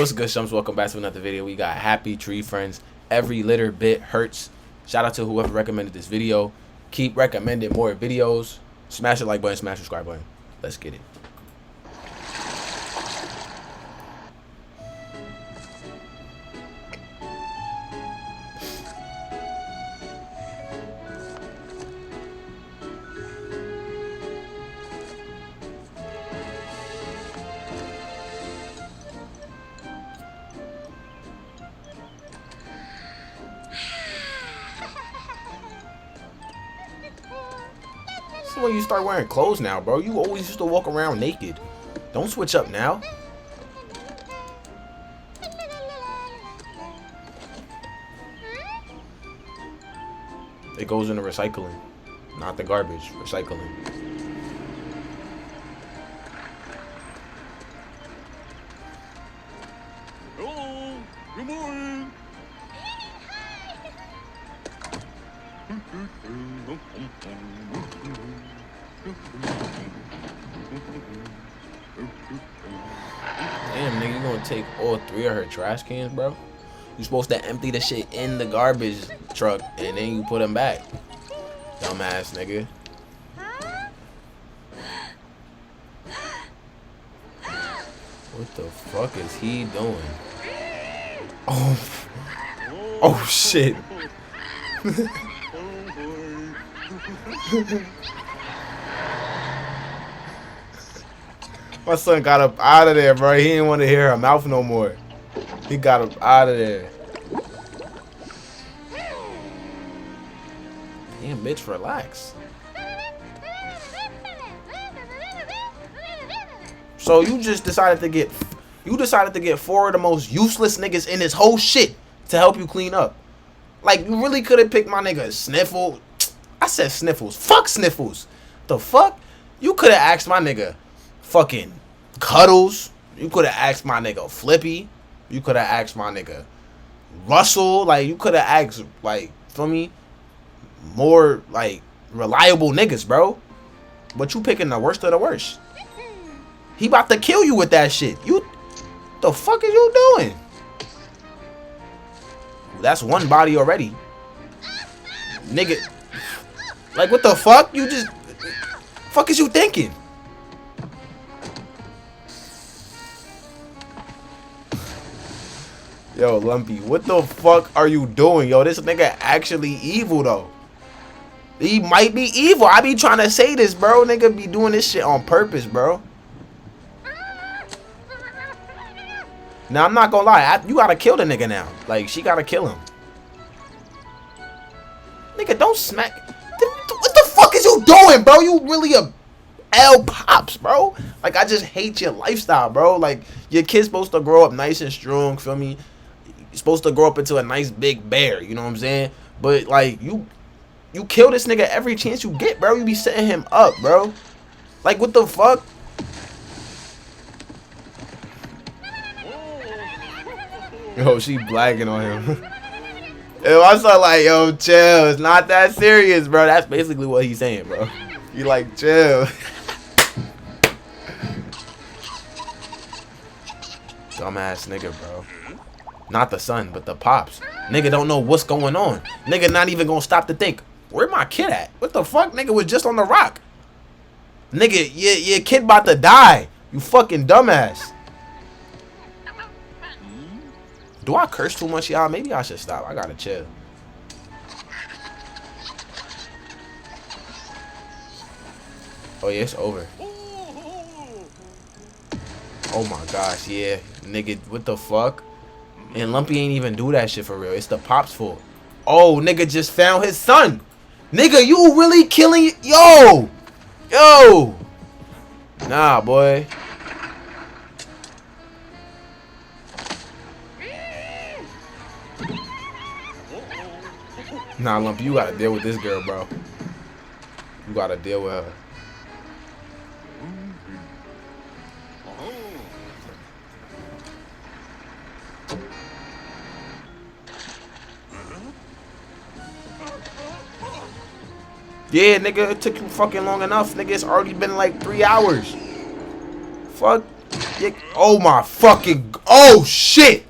What's good, Shums? Welcome back to another video. We got happy tree friends. Every litter bit hurts. Shout out to whoever recommended this video. Keep recommending more videos. Smash the like button, smash the subscribe button. Let's get it. This is when you start wearing clothes now, bro. You always used to walk around naked. Don't switch up now. It goes into recycling, not the garbage. Recycling. Hello, good morning. Damn, nigga, you gonna take all 3 of her trash cans, bro? You supposed to empty the shit in the garbage truck and then you put them back. Dumbass nigga. What the fuck is he doing? Oh shit. My son got up out of there, bro. He didn't want to hear her mouth no more. He got up out of there. Damn, bitch, relax. So you just decided to get 4 of the most useless niggas in this whole shit to help you clean up. Like, you really could have picked my nigga Sniffles. I said Sniffles. Fuck Sniffles. The fuck? You could have asked my nigga fucking Cuddles. You could have asked my nigga Flippy. You could have asked my nigga Russell. Like, you could have asked, like, feel me? More, like, reliable niggas, bro. But you picking the worst of the worst. He about to kill you with that shit. You, the fuck is you doing? That's one body already. Nigga. Like, what the fuck? You just... Fuck is you thinking? Yo, Lumpy, what the fuck are you doing? Yo, this nigga actually evil, though. He might be evil. I be trying to say this, bro. Nigga be doing this shit on purpose, bro. Now, I'm not gonna lie. You gotta kill the nigga now. Like, she gotta kill him. Nigga, don't smack. What the fuck is you doing, bro? You really a L Pops, bro. Like, I just hate your lifestyle, bro. Like, your kid's supposed to grow up nice and strong, feel me? You're supposed to grow up into a nice big bear, you know what I'm saying? But, like, you kill this nigga every chance you get, bro. You be setting him up, bro. Like, what the fuck? Yo, she blagging on him. Yo, I saw like, yo, chill. It's not that serious, bro. That's basically what he's saying, bro. You like, chill. Dumbass nigga, bro. Not the son, but the pops. Nigga don't know what's going on. Nigga not even gonna stop to think, where my kid at? What the fuck? Nigga was just on the rock. Nigga, your kid about to die. You fucking dumbass. Do I curse too much, y'all? Maybe I should stop. I gotta chill. Oh, yeah, it's over. Oh, my gosh, yeah. Nigga, what the fuck? And Lumpy ain't even do that shit for real. It's the Pop's fault. Oh, nigga just found his son. Nigga, you really killing... Yo! Yo! Nah, boy. Nah, Lumpy, you gotta deal with this girl, bro. You gotta deal with her. Yeah, nigga, it took you fucking long enough. Nigga, it's already been like 3 hours. Fuck. Oh my fucking... Oh shit!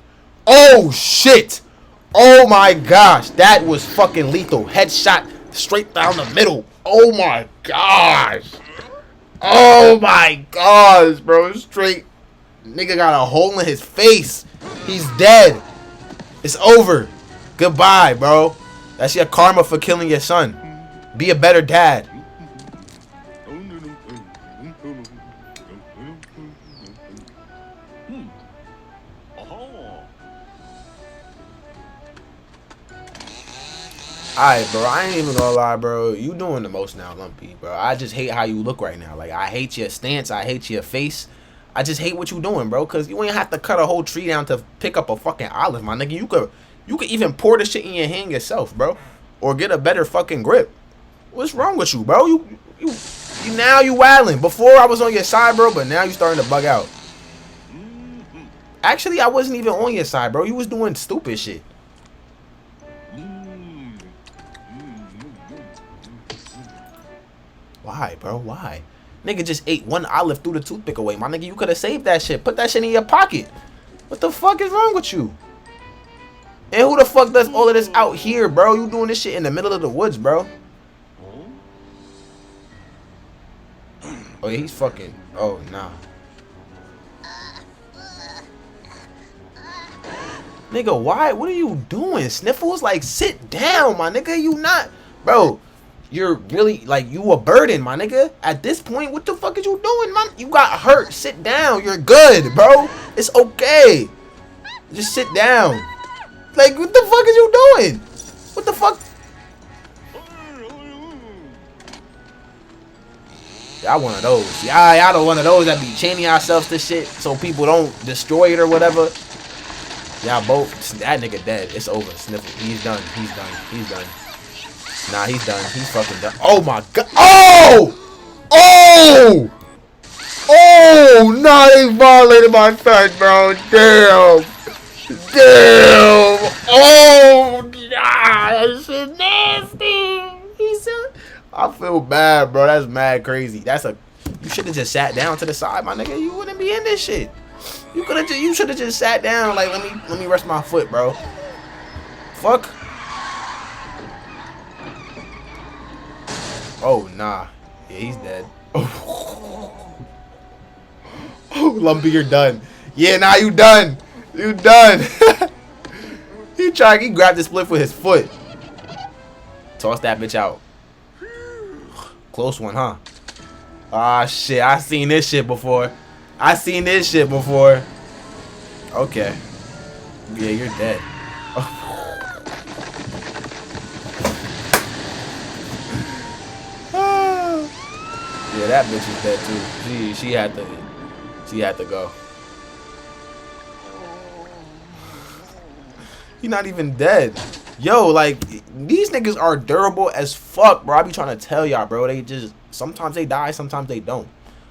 Oh shit! Oh my gosh, that was fucking lethal. Headshot straight down the middle. Oh my gosh. Oh my gosh, bro. Straight. Nigga got a hole in his face. He's dead. It's over. Goodbye, bro. That's your karma for killing your son. Be a better dad. Alright, bro, I ain't even gonna lie, bro. You doing the most now, Lumpy, bro. I just hate how you look right now. Like, I hate your stance. I hate your face. I just hate what you doing, bro. Because you ain't have to cut a whole tree down to pick up a fucking olive, my nigga. You could even pour the shit in your hand yourself, bro. Or get a better fucking grip. What's wrong with you, bro? You now you wildin'. Before I was on your side, bro, but now you starting to bug out. Actually, I wasn't even on your side, bro. You was doing stupid shit. Why, bro? Why? Nigga just ate one olive, threw the toothpick away. My nigga, you could have saved that shit. Put that shit in your pocket. What the fuck is wrong with you? And who the fuck does all of this out here, bro? You doing this shit in the middle of the woods, bro. Oh, yeah, he's fucking... Oh, nah. Nigga, why? What are you doing? Sniffles? Like, sit down, my nigga. You not... Bro... You're really, like, you a burden, my nigga. At this point, what the fuck is you doing, man? You got hurt. Sit down. You're good, bro. It's okay. Just sit down. Like, what the fuck is you doing? What the fuck? Y'all one of those. Y'all don't one of those that be chaining ourselves to shit so people don't destroy it or whatever. Y'all both. That nigga dead. It's over. Sniffle. He's done. He's done. He's done. Nah, he's done. He's fucking done. Oh my god. Oh! Oh! Oh! Nah, they violated my son, bro. Damn. Damn. Oh! Nah, that shit nasty. He said, I feel bad, bro. That's mad crazy. That's a... You should have just sat down to the side, my nigga. You wouldn't be in this shit. You should have just sat down. Like, let me rest my foot, bro. Fuck. Oh, nah. Yeah, he's dead. Oh, Lumpy, you're done. Yeah, nah, you done. You done. He grabbed the split with his foot. Toss that bitch out. Close one, huh? Ah, shit. I seen this shit before. Okay. Yeah, you're dead. Yeah, that bitch is dead too. She had to go. He not even dead. Yo, like, these niggas are durable as fuck, bro. I be trying to tell y'all, bro. They just, sometimes they die, sometimes they don't.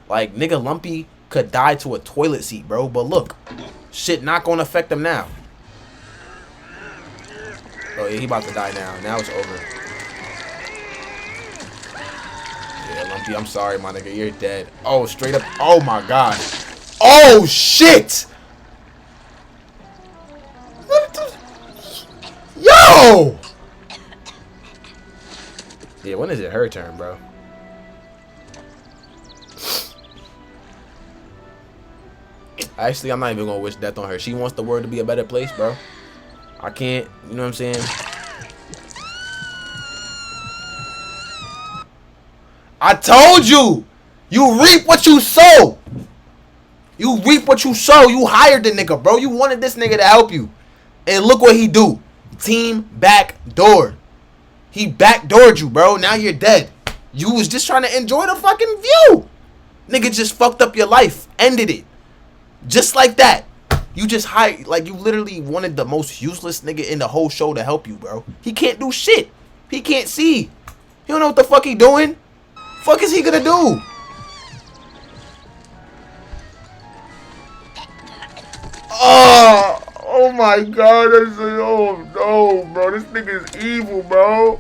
Like, nigga Lumpy could die to a toilet seat, bro. But look, shit not gonna affect him now. Oh yeah, he about to die now. Now it's over. Yeah, Lumpy, I'm sorry, my nigga. You're dead. Oh, straight up. Oh, my God. Oh, shit. What the... Yo! Yeah, when is it her turn, bro? Actually, I'm not even going to wish death on her. She wants the world to be a better place, bro. I can't. You know what I'm saying? I told you! You reap what you sow! You reap what you sow. You hired the nigga, bro. You wanted this nigga to help you. And look what he do. Team backdoor. He backdoored you, bro. Now you're dead. You was just trying to enjoy the fucking view. Nigga just fucked up your life. Ended it. Just like that. You just hired, like, you literally wanted the most useless nigga in the whole show to help you, bro. He can't do shit. He can't see. He don't know what the fuck he doing. Fuck is he gonna do? Oh my God, oh no, bro, this nigga is evil, bro.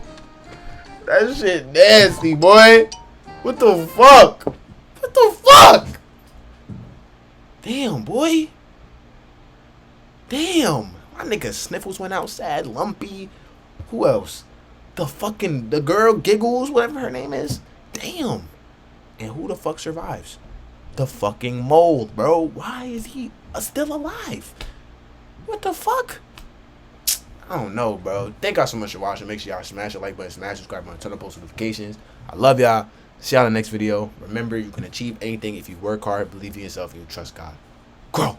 That shit nasty, boy. What the fuck? What the fuck? Damn, boy. Damn. My nigga Sniffles went outside. Lumpy. Who else? The girl Giggles, whatever her name is. Damn. And who the fuck survives? The fucking mold, bro. Why is he still alive? What the fuck? I don't know, bro. Thank y'all so much for watching. Make sure y'all smash the like button, smash subscribe button, turn on post notifications. I love y'all. See y'all in the next video. Remember, you can achieve anything if you work hard, believe in yourself, and you trust God. Grow.